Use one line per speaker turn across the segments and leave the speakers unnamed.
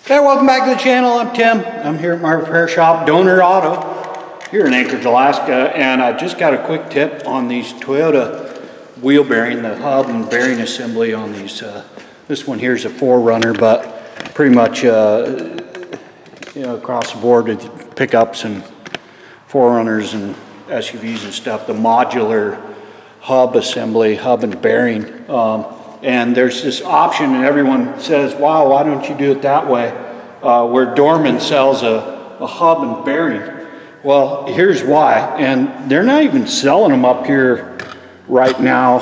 Hey, welcome back to the channel. I'm Tim. I'm here at my repair shop, Donor Auto, here in Anchorage, Alaska, and I just got a quick tip on these Toyota wheel bearing, the hub and bearing assembly on these. This one here is a 4Runner, but pretty much across the board with pickups and 4Runners and SUVs and stuff, the modular hub assembly, hub and bearing. And there's this option, and everyone says, wow, why don't you do it that way? Where Dorman sells a hub and bearing. Well, here's why. And they're not even selling them up here right now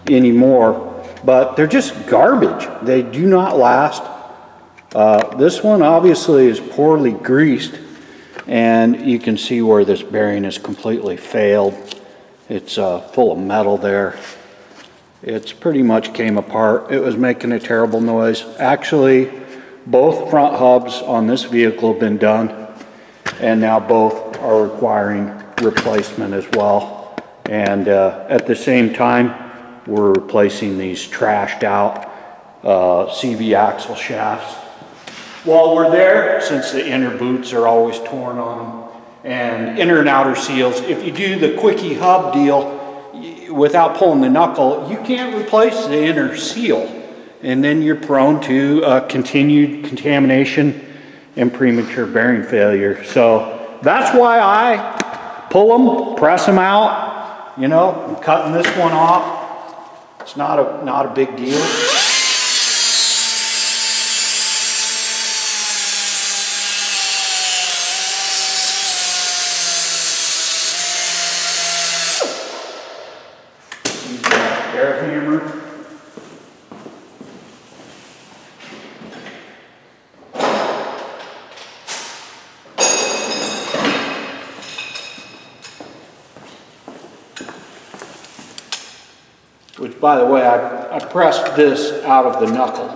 anymore, but they're just garbage. They do not last. This one obviously is poorly greased, and you can see where this bearing is completely failed. It's full of metal there. It's pretty much came apart. It was making a terrible noise. Actually, both front hubs on this vehicle have been done, and now both are requiring replacement as well. And at the same time, we're replacing these trashed out CV axle shafts. While we're there, since the inner boots are always torn on them, and inner and outer seals, if you do the quickie hub deal, without pulling the knuckle, you can't replace the inner seal, and then you're prone to continued contamination and premature bearing failure. So that's why I pull them, press them out. You know, I'm cutting this one off. It's not a big deal. Air hammer. Which, by the way, I pressed this out of the knuckle.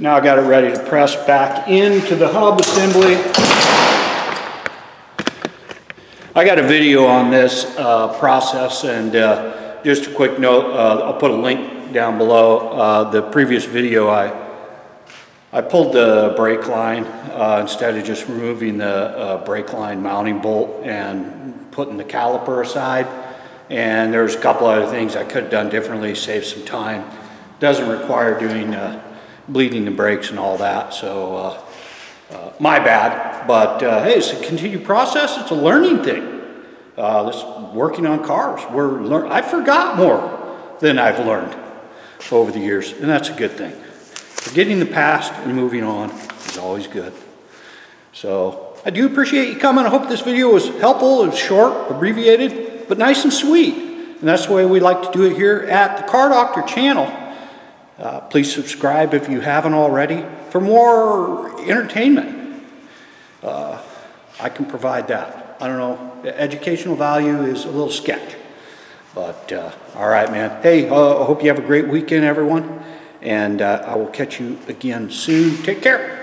Now I got it ready to press back into the hub assembly. I got a video on this process, and just a quick note, I'll put a link down below. The previous video, I pulled the brake line instead of just removing the brake line mounting bolt and putting the caliper aside. And there's a couple other things I could have done differently, save some time. Doesn't require doing bleeding the brakes and all that, so my bad. But hey, it's a continued process. It's a learning thing. This working on cars, I forgot more than I've learned over the years, and that's a good thing. Forgetting the past and moving on is always good. So I do appreciate you coming. I hope this video was helpful. It was short, abbreviated, but nice and sweet. And that's the way we like to do it here at the Car Doctor channel. Please subscribe if you haven't already for more entertainment. I can provide that. I don't know, the educational value is a little sketch. But all right, man. Hey, I hope you have a great weekend, everyone. And I will catch you again soon. Take care.